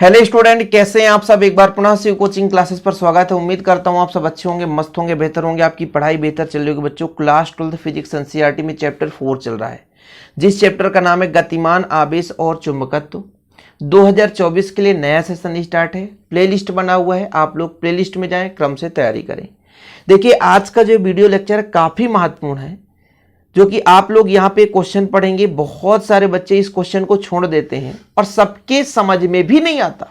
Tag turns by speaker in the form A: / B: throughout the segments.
A: Hello student, कैसे हैं आप सब। एक बार पुनः से कोचिंग क्लासेस पर स्वागत है। उम्मीद करता हूं आप सब अच्छे होंगे, मस्त होंगे, बेहतर होंगे, आपकी पढ़ाई बेहतर चल रही होगी। बच्चों, क्लास 12 फिजिक्स एनसीईआरटी में चैप्टर 4 चल रहा है, जिस चैप्टर का नाम है गतिमान आवेश और चुंबकत्व। 2024 के लिए नया सेशन स्टार्ट है। प्लेलिस्ट बना हुआ है, आप लोग प्लेलिस्ट में जाएं, क्रम से तैयारी करें। देखिए, आज का जो वीडियो लेक्चर काफी महत्वपूर्ण है, जो कि आप लोग यहाँ पे क्वेश्चन पढ़ेंगे। बहुत सारे बच्चे इस क्वेश्चन को छोड़ देते हैं और सबके समझ में भी नहीं आता।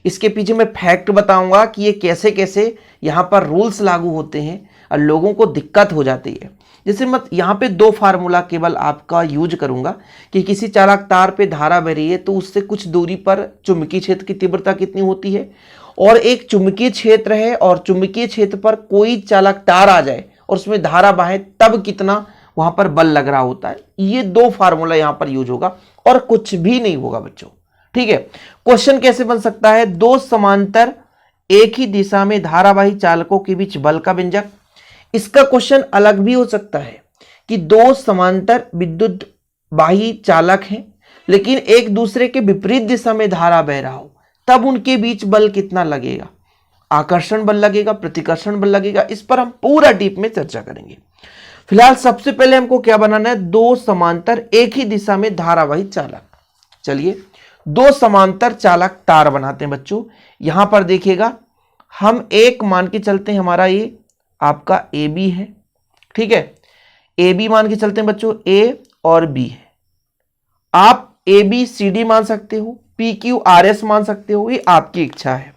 A: इसके पीछे मैं फैक्ट बताऊंगा कि ये कैसे कैसे यहाँ पर रूल्स लागू होते हैं और लोगों को दिक्कत हो जाती है। जैसे मत यहाँ पे दो फार्मूला केवल आपका यूज करूंगा कि किसी चालक तार पे धारा बह रही है तो उससे कुछ दूरी पर चुंबकीय क्षेत्र की तीव्रता कितनी होती है, और एक चुंबकीय क्षेत्र है और चुंबकीय क्षेत्र पर कोई चालक तार आ जाए और उसमें धारा बहे तब कितना वहां पर बल लग रहा होता है। ये दो फार्मूला यहां पर यूज होगा और कुछ भी नहीं होगा बच्चों, ठीक है। क्वेश्चन कैसे बन सकता है, दो समांतर एक ही दिशा में धारावाही चालकों के बीच बल का व्यंजक। इसका क्वेश्चन अलग भी हो सकता है कि दो समांतर विद्युत वाही चालक हैं लेकिन एक दूसरे के विपरीत दिशा में धारा बह रहा हो, तब उनके बीच बल कितना लगेगा। आकर्षण बल लगेगा, प्रतिकर्षण बल लगेगा, इस पर हम पूरा डीप में चर्चा करेंगे। फिलहाल सबसे पहले हमको क्या बनाना है, दो समांतर एक ही दिशा में धारावाही चालक। चलिए दो समांतर चालक तार बनाते हैं बच्चों। यहां पर देखिएगा, हम एक मान के चलते हैं, हमारा ये आपका ए बी है, ठीक है। ए बी मान के चलते हैं बच्चों, ए और बी है। आप ए बी सी डी मान सकते हो, पी क्यू आर एस मान सकते हो, ये आपकी इच्छा है।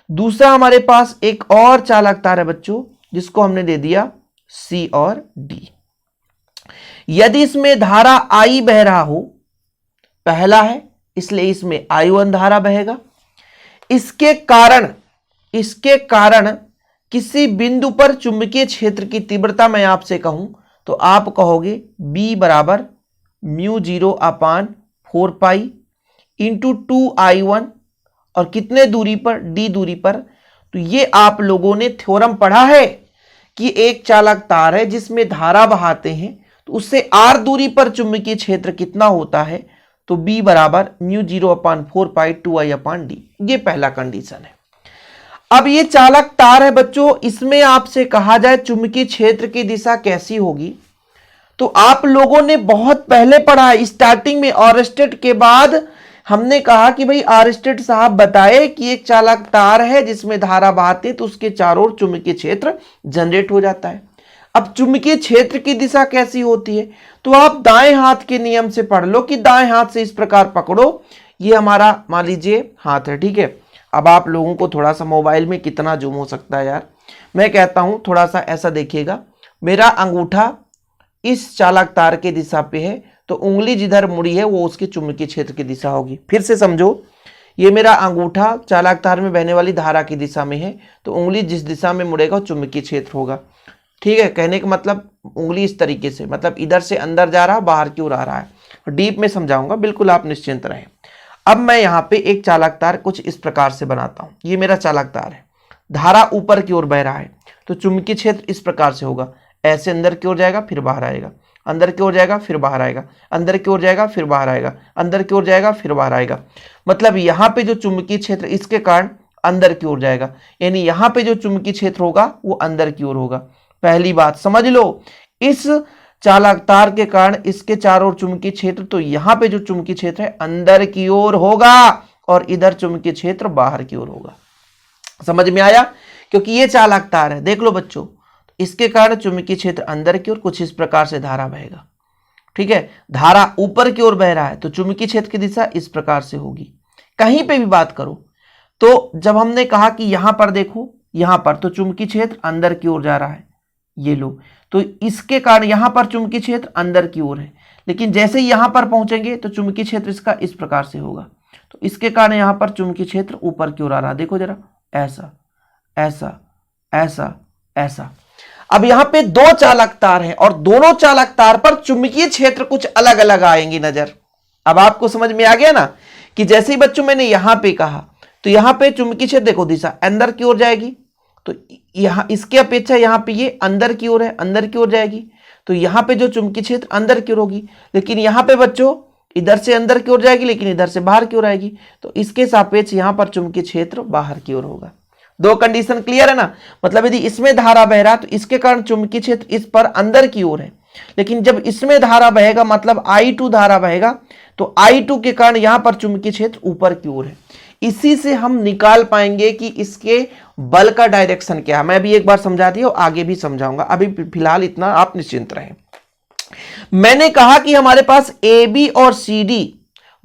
A: दूसरा हमारे पास एक और चालक तार है बच्चों, जिसको हमने दे दिया सी और डी। यदि इसमें धारा आई बह रहा हो, पहला है इसलिए इसमें I1 धारा बहेगा। इसके कारण किसी बिंदु पर चुंबकीय क्षेत्र की तीव्रता मैं आपसे कहूं तो आप कहोगे B बराबर μ0 अपान 4 पाई इंटू 2I1, और कितने दूरी पर, D दूरी पर। तो ये आप लोगों ने थ्योरम पढ़ा है कि एक चालक तार है जिसमें धारा बहाते हैं तो उससे R दूरी पर चुंबकीय क्षेत्र कितना होता है, तो B बराबर μ0 अपान 4 पाई 2I अपान डी। ये पहला कंडीशन है। अब ये चालक तार है बच्चों, इसमें आपसे कहा जाए चुंबकीय क्षेत्र की दिशा कैसी होगी, तो आप लोगों ने बहुत पहले पढ़ा है स्टार्टिंग में। ऑरस्टेड के बाद हमने कहा कि भाई ऑरस्टेड साहब बताए कि एक चालक तार है जिसमें धारा बहाते तो उसके चारों ओर चुंबकीय क्षेत्र जनरेट हो जाता है। अब चुंबकीय क्षेत्र की दिशा कैसी होती है, तो आप दाएं हाथ के नियम से पढ़ लो कि दाएं हाथ से इस प्रकार पकड़ो, ये हमारा मान लीजिए हाथ है, ठीक है। अब आप लोगों को थोड़ा सा मोबाइल में कितना जूम हो सकता है यार, मैं कहता हूं थोड़ा सा ऐसा देखिएगा। मेरा अंगूठा इस चालक तार के दिशा पे है तो उंगली जिधर मुड़ी है वो उसके चुंबकीय क्षेत्र की दिशा होगी। फिर से समझो, ये मेरा अंगूठा चालक तार में बहने वाली धारा की दिशा में है तो उंगली जिस दिशा में मुड़ेगा वो चुंबकीय क्षेत्र होगा, ठीक है। कहने का मतलब उंगली इस तरीके से, मतलब इधर से अंदर जा रहा, बाहर की ओर आ रहा है। डीप में समझाऊंगा, बिल्कुल आप निश्चिंत रहें। अब मैं यहाँ पे एक चालक तार कुछ इस प्रकार से बनाता हूं। ये मेरा चालक तार है, धारा ऊपर की ओर बह रहा है तो चुंबकीय क्षेत्र इस प्रकार से होगा, ऐसे अंदर की ओर जाएगा फिर बाहर आएगा, अंदर की ओर जाएगा फिर बाहर आएगा, अंदर की ओर जाएगा फिर बाहर आएगा, अंदर की ओर जाएगा फिर बाहर आएगा। मतलब यहाँ पे जो चुंबकीय क्षेत्र इसके कारण अंदर की ओर जाएगा, यानी यहाँ पे जो चुंबकीय क्षेत्र होगा वो अंदर की ओर होगा। पहली बात समझ लो, इस चालक तार के कारण इसके चारों ओर चुंबकीय क्षेत्र, तो यहाँ पे जो चुंबकीय क्षेत्र है अंदर की ओर होगा और इधर चुंबकीय क्षेत्र बाहर की ओर होगा। समझ में आया? क्योंकि ये चालक तार है, देख लो बच्चों, इसके कारण चुंबकीय क्षेत्र अंदर की ओर कुछ इस प्रकार से धारा बहेगा, ठीक है। धारा ऊपर की ओर बह रहा है तो चुंबकीय क्षेत्र की दिशा इस प्रकार से होगी। कहीं पे भी बात करो तो जब हमने कहा कि यहां पर देखो, यहां पर तो चुंबकीय क्षेत्र अंदर की ओर जा रहा है, ये लो, तो इसके कारण यहां पर चुंबकीय क्षेत्र अंदर की ओर है, लेकिन जैसे ही यहां पर पहुंचेंगे तो चुंबकीय क्षेत्र इसका इस प्रकार से होगा, तो इसके कारण यहां पर चुंबकीय क्षेत्र ऊपर की ओर आ रहा है। देखो जरा, ऐसा ऐसा ऐसा ऐसा। अब यहां पे दो चालक तार हैं और दोनों चालक तार पर चुंबकीय क्षेत्र कुछ अलग अलग आएंगी नजर। अब आपको समझ में आ गया ना कि जैसे ही बच्चों मैंने यहां पे कहा तो यहां पे चुंबकीय क्षेत्र देखो दिशा अंदर की ओर जाएगी, तो यहां इसके अपेक्षा यहां पे ये अंदर की ओर है, अंदर की ओर जाएगी, तो यहां पे जो चुंबकीय क्षेत्र अंदर की ओर होगी। लेकिन यहां पे बच्चों इधर से अंदर की ओर जाएगी लेकिन इधर से बाहर की ओर आएगी, तो इसके सापेक्ष यहां पर चुंबकीय क्षेत्र बाहर की ओर होगा। दो कंडीशन क्लियर है ना। मतलब यदि इसमें धारा बह रहा तो इसके कारण चुंबकीय क्षेत्र इस पर अंदर की ओर है, लेकिन जब इसमें धारा बहेगा मतलब I2 धारा बहेगा तो I2 के कारण यहां पर चुंबकीय क्षेत्र ऊपर की ओर है। इसी से हम निकाल पाएंगे कि इसके बल का डायरेक्शन क्या है। मैं भी एक बार समझा दिया और आगे भी समझाऊंगा, अभी फिलहाल इतना आप निश्चिंत रहें। मैंने कहा कि हमारे पास AB और CD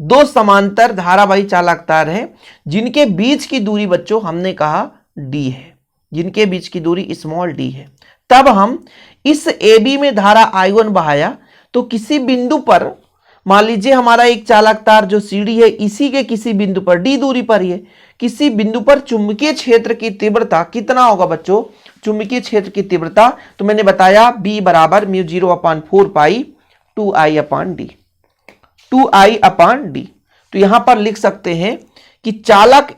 A: दो समांतर धारावाही चालक तार हैं जिनके बीच की दूरी बच्चों हमने कहा D है, जिनके बीच की दूरी स्मॉल d है। तब हम इस AB में धारा I1 बहाया तो किसी बिंदु पर, मान लीजिए हमारा एक चालक तार जो CD है इसी के किसी बिंदु पर D दूरी पर ही है, किसी बिंदु पर चुंबकीय क्षेत्र की तीव्रता कितना होगा बच्चों? चुंबकीय क्षेत्र की तीव्रता तो मैंने बताया B बराबर μ0/4 पाई 2I/d, 2I/d। तो यहां पर लिख सकते हैं कि चालक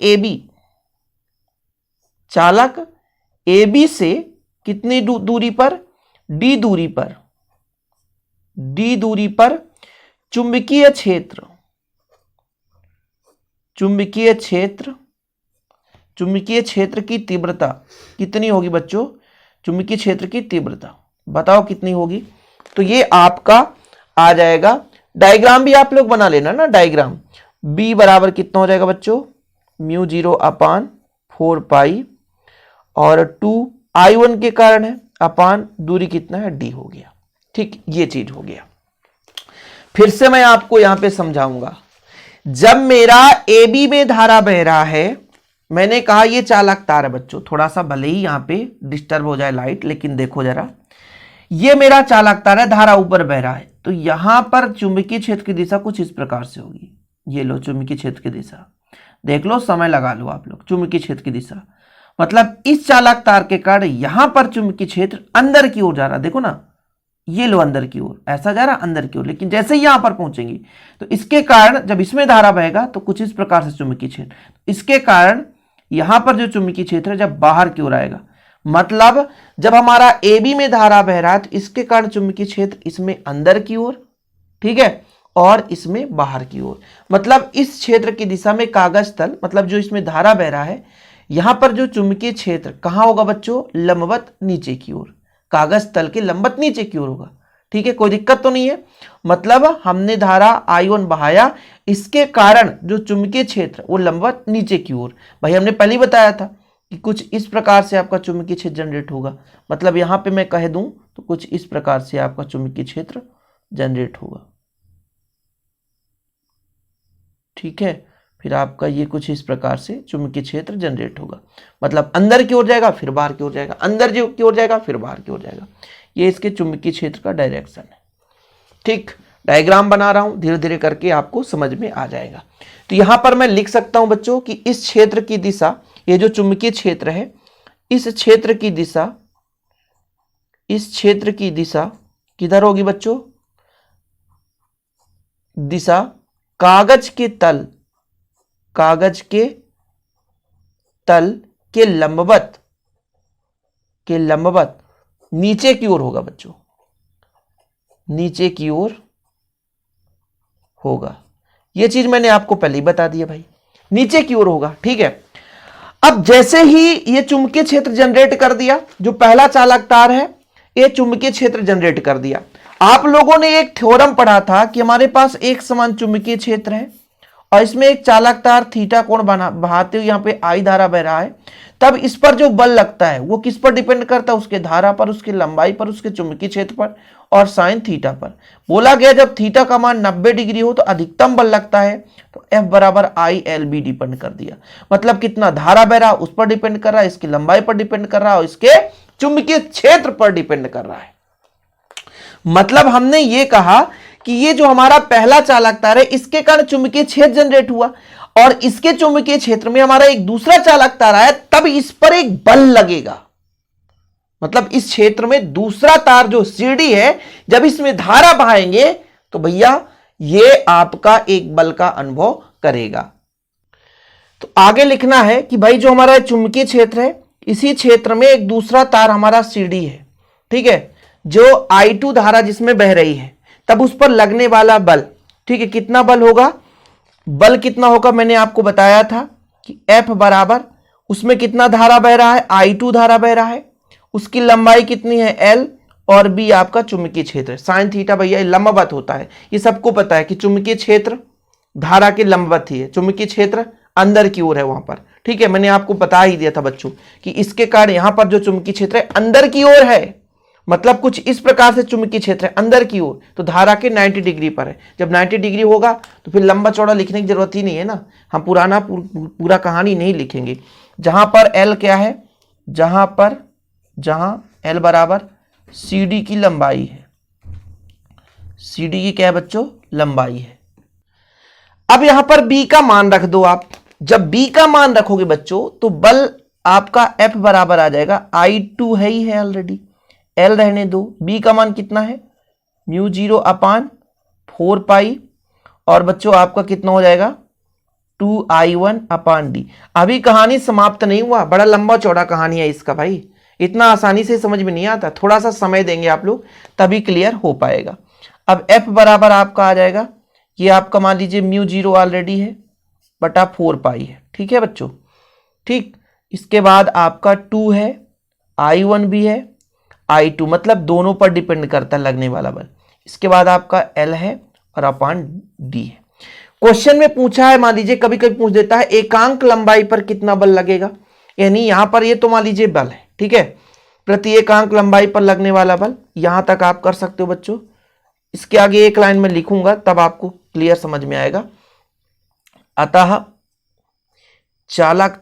A: AB से कितनी दूरी पर? D दूरी पर, D दूरी पर चुंबकीय क्षेत्र की तीव्रता कितनी होगी बच्चों? चुंबकीय क्षेत्र की तीव्रता बताओ कितनी होगी? तो ये आपका आ जाएगा, डायग्राम भी आप लोग बना लेना ना, डायग्राम। B बराबर कितना हो जाएगा बच्चों? μ0/4 पाई और 2I1 के कारण है अपान दूरी कितना है? D हो गया। ठीक, ये चीज हो गया। फिर से मैं आपको यहां पे समझाऊंगा। जब मेरा AB में धारा बह रहा है, मैंने कहा ये चालक तार है बच्चों, थोड़ा सा भले ही यहां पे डिस्टर्ब हो जाए लाइट, लेकिन देखो जरा, ये मेरा चालक तार है, धारा ऊपर बह रहा है, तो यहां पर चुंबकीय क्षेत्र की दिशा कुछ इस प्रकार से होगी। ये लो चुंबकीय क्षेत्र की दिशा, देख लो, समय लगा लो आप लोग। चुंबकीय क्षेत्र की दिशा मतलब इस चालक तार के कारण यहां पर चुंबकीय क्षेत्र अंदर की ओर जा रहा, देखो ना, ये लो अंदर की ओर, ऐसा जा रहा अंदर की ओर, लेकिन जैसे ही यहां पर पहुंचेंगे तो इसके कारण जब इसमें धारा बहेगा तो कुछ इस प्रकार से चुंबकीय क्षेत्र, इसके कारण यहां पर जो चुंबकीय क्षेत्र है जब बाहर की ओर आएगा, मतलब जब हमारा AB में धारा बह रहा है तो इसके कारण चुंबकीय क्षेत्र इसमें अंदर की ओर, ठीक है, और इसमें बाहर की ओर। मतलब इस क्षेत्र की दिशा में कागज तल, मतलब जो इसमें धारा बह रहा है, यहां पर जो चुंबकीय क्षेत्र कहां होगा बच्चों? लंबवत नीचे की ओर, कागज तल के लंबवत नीचे की ओर होगा। ठीक है, कोई दिक्कत तो नहीं है। मतलब हमने धारा I1 बहाया, इसके कारण जो चुंबकीय क्षेत्र वो लंबवत नीचे की ओर, भाई हमने पहले ही बताया था कि कुछ इस प्रकार से आपका चुंबकीय क्षेत्र जनरेट होगा। मतलब यहां पे मैं कह दूं तो कुछ इस प्रकार से आपका चुंबकीय क्षेत्र जनरेट होगा। ठीक है, फिर आपका ये कुछ इस प्रकार से चुंबकीय क्षेत्र जनरेट होगा। मतलब अंदर की ओर जाएगा फिर बाहर की ओर जाएगा, अंदर की ओर जाएगा फिर बाहर की ओर जाएगा। ये इसके चुंबकीय क्षेत्र का डायरेक्शन है। ठीक, डायग्राम बना रहा हूं, धीरे धीरे करके आपको समझ में आ जाएगा। तो यहां पर मैं लिख सकता हूं बच्चों कि इस क्षेत्र की दिशा, ये जो चुंबकीय क्षेत्र है, इस क्षेत्र की दिशा किधर होगी बच्चों? दिशा कागज के तल के लंबवत नीचे की ओर होगा बच्चों, नीचे की ओर होगा। यह चीज मैंने आपको पहले ही बता दिया भाई, नीचे की ओर होगा। ठीक है, अब जैसे ही ये चुंबकीय क्षेत्र जनरेट कर दिया, जो पहला चालक तार है ये चुंबकीय क्षेत्र जनरेट कर दिया। आप लोगों ने एक थ्योरम पढ़ा था कि हमारे पास एक समान चुंबकीय क्षेत्र है और इसमें एक चालक तार थीटा कोण बहाते हुए यहां पे I धारा बह रहा है, तब इस पर जो बल लगता है वो किस पर डिपेंड करता है? उसके धारा पर, उसकी लंबाई पर, उसके चुंबकीय क्षेत्र पर और साइन थीटा पर। बोला गया जब थीटा का मान 90 डिग्री हो तो अधिकतम बल लगता है, तो F बराबर ILB डिपेंड कर दिया। मतलब कितना धारा बह रहा उस पर डिपेंड कर रहा है, इसकी लंबाई पर डिपेंड कर रहा है और इसके चुंबकीय क्षेत्र पर डिपेंड कर रहा है। मतलब हमने ये कहा कि ये जो हमारा पहला चालक तार है इसके कारण चुंबकीय क्षेत्र जनरेट हुआ और इसके चुंबकीय क्षेत्र में हमारा एक दूसरा चालक तार आया, तब इस पर एक बल लगेगा। मतलब इस क्षेत्र में दूसरा तार जो CD है, जब इसमें धारा बहाएंगे तो भैया ये आपका एक बल का अनुभव करेगा। तो आगे लिखना है कि भाई जो हमारा चुंबकीय क्षेत्र है, इसी क्षेत्र में एक दूसरा तार हमारा CD है, ठीक है, जो I2 धारा जिसमें बह रही है, तब उस पर लगने वाला बल ठीक है, कितना बल होगा, बल कितना होगा मैंने आपको बताया था कि F बराबर उसमें कितना धारा बह रहा है, I2 धारा बह रहा है, उसकी लंबाई कितनी है L, और B आपका चुंबकीय क्षेत्र। साइन थीटा भैया लंबवत होता है, ये सबको पता है कि चुंबकीय क्षेत्र धारा के लंबवत ही है, चुंबकीय क्षेत्र अंदर की ओर है वहां पर। ठीक है, मैंने आपको बता ही दिया था बच्चों कि इसके कारण यहां पर जो चुंबकीय क्षेत्र है अंदर की ओर है, मतलब कुछ इस प्रकार से चुंबकीय क्षेत्र है अंदर की ओर, तो धारा के 90 डिग्री पर है। जब 90 डिग्री होगा तो फिर लंबा चौड़ा लिखने की जरूरत ही नहीं है ना, हम पूरा कहानी नहीं लिखेंगे। जहां पर L क्या है, जहां L बराबर CD की लंबाई है, CD की क्या है बच्चों, लंबाई है। अब यहां पर B का मान रख दो आप, जब B का मान रखोगे बच्चों तो बल आपका F बराबर आ जाएगा, I2 है ही है ऑलरेडी, L रहने दो, B का मान कितना है μ0/4π, और बच्चों आपका कितना हो जाएगा 2I1/d। अभी कहानी समाप्त नहीं हुआ, बड़ा लंबा चौड़ा कहानी है इसका भाई, इतना आसानी से समझ में नहीं आता, थोड़ा सा समय देंगे आप लोग तभी क्लियर हो पाएगा। अब F बराबर आपका आ जाएगा, ये आपका मान लीजिए μ0 ऑलरेडी है बटा 4π है। ठीक है बच्चों, ठीक, इसके बाद आपका 2 है, I1 भी है, I2 मतलब दोनों पर डिपेंड करता है लगने वाला बल। इसके बाद आपका L है और अपान D है। क्वेश्चन में पूछा है, मान लीजिए कभी कभी पूछ देता है एकांक लंबाई पर कितना बल लगेगा, यानी यहां पर ये तो मान लीजिए बल है, ठीक है, प्रति एकांक लंबाई पर लगने वाला बल, यहां तक आप कर सकते हो बच्चों। इसके आगे एक लाइन में लिखूंगा तब आपको क्लियर समझ में आएगा। अतः चालक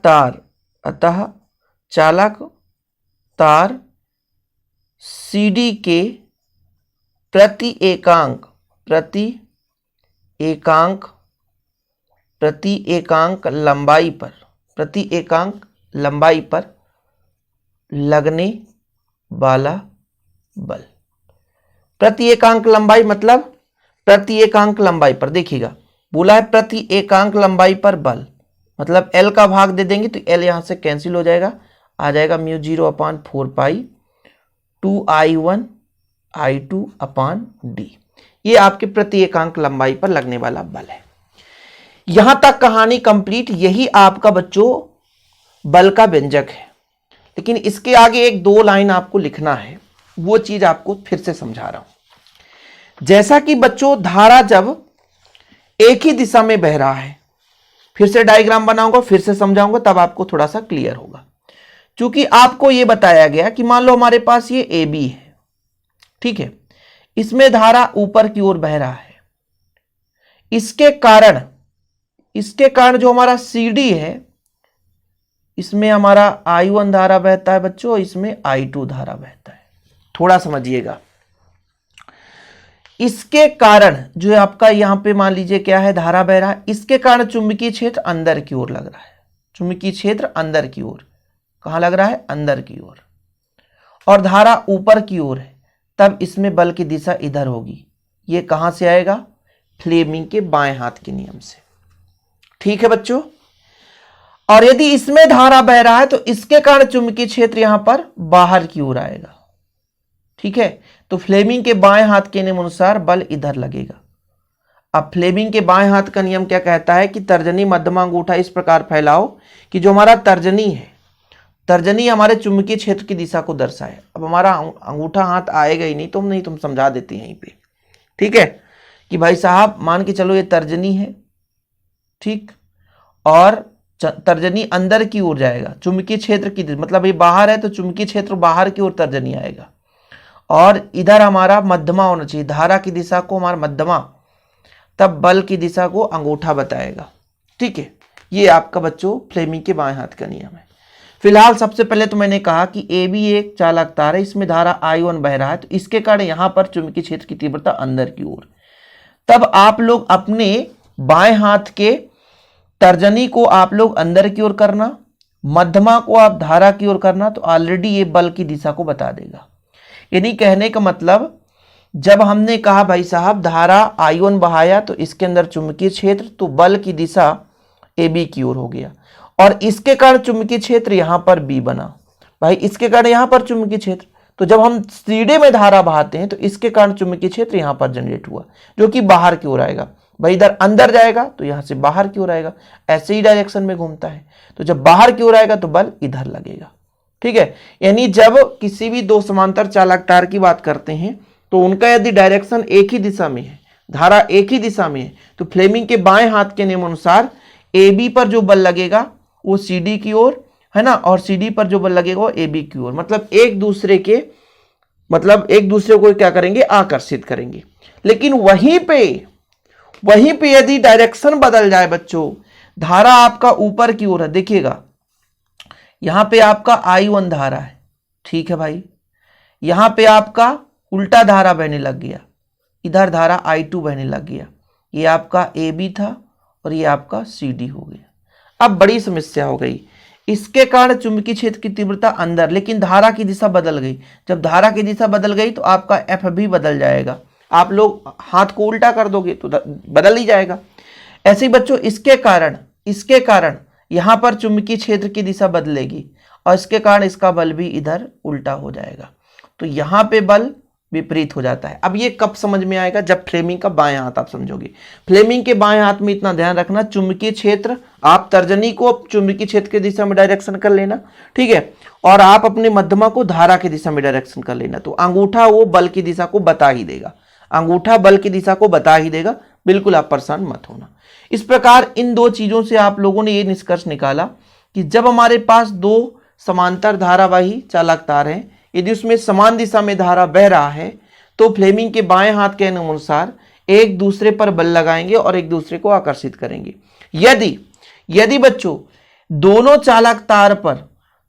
A: तार CD के प्रति एकांक लंबाई पर लगने वाला बल, प्रति एकांक लंबाई मतलब प्रति एकांक लंबाई पर, देखिएगा बोला है प्रति एकांक लंबाई पर बल, मतलब L का भाग दे देंगे तो L यहां से कैंसिल हो जाएगा, आ जाएगा μ0/4π 2I1I2/d। ये आपके प्रति एकांक लंबाई पर लगने वाला बल है। यहां तक कहानी कंप्लीट, यही आपका बच्चों बल का व्यंजक है। लेकिन इसके आगे एक दो लाइन आपको लिखना है, वो चीज आपको फिर से समझा रहा हूं। जैसा कि बच्चों धारा जब एक ही दिशा में बह रहा है, फिर से डायग्राम बनाऊंगा, फिर से समझाऊंगा, तब आपको थोड़ा सा क्लियर होगा। क्योंकि आपको यह बताया गया कि मान लो हमारे पास ये AB है, ठीक है, इसमें धारा ऊपर की ओर बह रहा है, इसके कारण जो हमारा CD है, इसमें हमारा I1 धारा बहता है बच्चों, इसमें I2 धारा बहता है। थोड़ा समझिएगा, इसके कारण जो आपका यहां पे मान लीजिए क्या है, धारा बह रहा है, इसके कारण चुंबकीय क्षेत्र अंदर की ओर लग रहा है, चुंबकीय क्षेत्र अंदर की ओर, कहां लग रहा है, अंदर की ओर, और धारा ऊपर की ओर है, तब इसमें बल की दिशा इधर होगी। ये कहां से आएगा, फ्लेमिंग के बाएं हाथ के नियम से। ठीक है बच्चों, और यदि इसमें धारा बह रहा है तो इसके कारण चुंबकीय क्षेत्र यहां पर बाहर की ओर आएगा। ठीक है, तो फ्लेमिंग के बाएं हाथ के नियम अनुसार बल इधर लगेगा। अब फ्लेमिंग के बाएं हाथ का नियम क्या कहता है कि तर्जनी मध्यमा अंगूठा इस प्रकार फैलाओ कि जो हमारा तर्जनी है, तर्जनी हमारे चुंबकीय क्षेत्र की दिशा को दर्शाए। अब हमारा अंगूठा हाथ आएगा ही नहीं, तुम समझा देते हैं यहीं पे। ठीक है, कि भाई साहब मान के चलो ये तर्जनी है, ठीक, और तर्जनी अंदर की ओर जाएगा, चुंबकीय क्षेत्र की, मतलब ये बाहर है तो चुंबकीय क्षेत्र बाहर की ओर तर्जनी आएगा, और इधर हमारा मध्यमा होना चाहिए, धारा की दिशा को हमारा मध्यमा, तब बल की दिशा को अंगूठा बताएगा। ठीक है, ये आपका बच्चों फ्लेमिंग के बाएं हाथ का नियम है। फिलहाल सबसे पहले तो मैंने कहा कि AB एक चालक तार है, इसमें धारा I1 बह रहा है, तो इसके कारण यहां पर चुंबकीय क्षेत्र की तीव्रता अंदर की ओर। तब आप लोग अपने बाएं हाथ के तर्जनी को आप लोग अंदर की ओर करना, मध्यमा को आप धारा की ओर करना, तो ऑलरेडी ये बल की दिशा को बता देगा। यानी कहने का मतलब, जब हमने कहा भाई साहब धारा I1 बहाया तो इसके अंदर चुंबकीय क्षेत्र, तो बल की दिशा AB की ओर हो गया, और इसके कारण चुंबकीय क्षेत्र यहां पर B बना। भाई इसके कारण यहां पर चुंबकीय क्षेत्र, तो जब हम सीधे में धारा बहाते हैं तो इसके कारण चुंबकीय क्षेत्र यहां पर जनरेट हुआ, जो कि बाहर की ओर आएगा। भाई इधर अंदर जाएगा तो यहां से बाहर की ओर आएगा, ऐसे ही डायरेक्शन में घूमता है। तो जब बाहर की ओर आएगा तो बल इधर लगेगा। ठीक है, यानी जब किसी भी दो समांतर चालक तार की बात करते हैं तो उनका यदि डायरेक्शन एक ही दिशा में है, धारा एक ही दिशा में है, तो फ्लेमिंग के बाएं हाथ के नियम अनुसार ए बी पर जो बल लगेगा वो सी डी की ओर है ना, और सी डी पर जो बल लगेगा वो ए बी की ओर, मतलब एक दूसरे को क्या करेंगे, आकर्षित करेंगे। लेकिन वहीं पे यदि डायरेक्शन बदल जाए बच्चों, धारा आपका ऊपर की ओर है, देखिएगा यहां पे आपका I1 धारा है, ठीक है भाई, यहां पे आपका उल्टा धारा बहने लग गया, इधर धारा I2 बहने लग गया, ये आपका AB था और ये आपका CD हो गया। अब बड़ी समस्या हो गई, इसके कारण चुंबकीय क्षेत्र की तीव्रता अंदर, लेकिन धारा की दिशा बदल गई। जब धारा की दिशा बदल गई तो आपका F भी बदल जाएगा। आप लोग हाथ को उल्टा कर दोगे तो बदल ही जाएगा। ऐसे ही बच्चों इसके कारण यहां पर चुंबकीय क्षेत्र की दिशा बदलेगी और इसके कारण इसका बल भी इधर उल्टा हो जाएगा, तो यहां पे बल विपरीत हो जाता है। अब ये कब समझ में आएगा, जब फ्लेमिंग का बाएं हाथ आप समझोगे। फ्लेमिंग के बाएं हाथ में इतना ध्यान रखना, चुंबकीय क्षेत्र, आप तर्जनी को चुंबकीय क्षेत्र की दिशा में डायरेक्शन कर लेना, ठीक है, और आप अपने मध्यमा को धारा की दिशा में डायरेक्शन कर लेना। तो अंगूठा वो बल की दिशा को बता ही देगा, अंगूठा बल की दिशा को बता ही देगा, बिल्कुल आप परेशान मत होना। इस प्रकार इन दो चीजों से आप लोगों ने ये निष्कर्ष निकाला कि जब हमारे पास दो समांतर धारावाही चालक तार हैं, यदि उसमें समान दिशा में धारा बह रहा है तो फ्लेमिंग के बाएं हाथ के अनुसार एक दूसरे पर बल लगाएंगे और एक दूसरे को आकर्षित करेंगे। यदि बच्चों दोनों चालक तार पर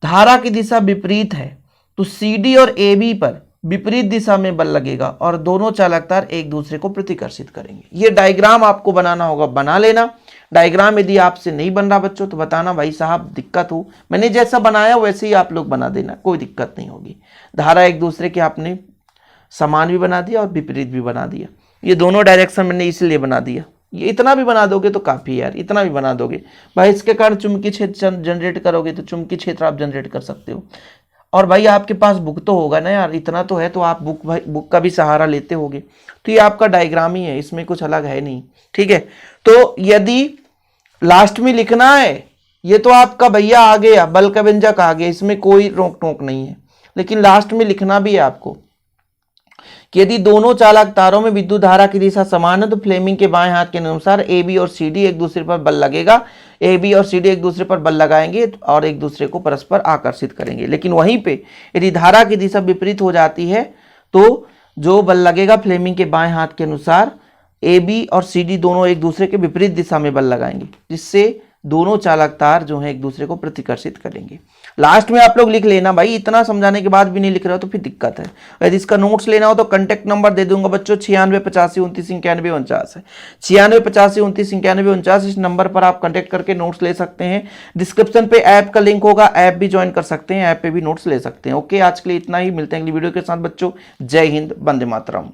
A: धारा की दिशा विपरीत है तो CD और AB पर विपरीत दिशा में बल लगेगा और दोनों चालक तार एक दूसरे को प्रतिकर्षित करेंगे। ये डायग्राम आपको बनाना होगा, बना लेना। डायग्राम यदि आपसे नहीं बन रहा बच्चों तो बताना भाई साहब दिक्कत हो, मैंने जैसा बनाया वैसे ही आप लोग बना देना, कोई दिक्कत नहीं होगी। धारा एक दूसरे के आपने समान भी बना दिया और विपरीत भी बना दिया, ये दोनों डायरेक्शन मैंने इसलिए बना दिया। ये इतना भी बना दोगे तो काफ़ी यार, इतना भी बना दोगे भाई, इसके कारण चुंबकीय क्षेत्र जनरेट करोगे तो चुंबकीय क्षेत्र आप जनरेट कर सकते हो। और भाई आपके पास बुक तो होगा ना यार, इतना तो है, तो आप बुक का भी सहारा लेते होगे। तो ये आपका डायग्राम ही है, इसमें कुछ अलग है नहीं, ठीक है। तो यदि लास्ट में लिखना है, ये तो आपका भैया आ गया, बल का व्यंजक आ गया, इसमें कोई रोक टोक नहीं है, लेकिन लास्ट में लिखना भी है आपको कि यदि दोनों चालक तारों में विद्युत धारा की दिशा समान है तो फ्लेमिंग के बाएं हाथ के अनुसार AB और CD एक दूसरे पर बल लगेगा, AB और CD एक दूसरे पर बल लगाएंगे और एक दूसरे को परस्पर आकर्षित करेंगे। लेकिन वहीं पे यदि धारा की दिशा विपरीत हो जाती है तो जो बल लगेगा फ्लेमिंग के बाएं हाथ के अनुसार AB और CD दोनों एक दूसरे के विपरीत दिशा में बल लगाएंगे, जिससे दोनों चालक तार जो है एक दूसरे को प्रतिकर्षित करेंगे। लास्ट में आप लोग लिख लेना भाई, इतना समझाने के बाद भी नहीं लिख रहे हो तो फिर दिक्कत है। यदि इसका नोट्स लेना हो तो कांटेक्ट नंबर दे दूंगा बच्चों, 9685299149 है, 9685299149। इस नंबर पर आप कांटेक्ट करके नोट्स ले सकते हैं। डिस्क्रिप्शन पे ऐप का लिंक होगा, ऐप भी ज्वाइन कर सकते हैं, ऐप पे भी नोट्स ले सकते हैं। ओके, आज के लिए इतना ही, मिलते हैं अगली वीडियो के साथ बच्चों। जय हिंद, वंदे मातरम।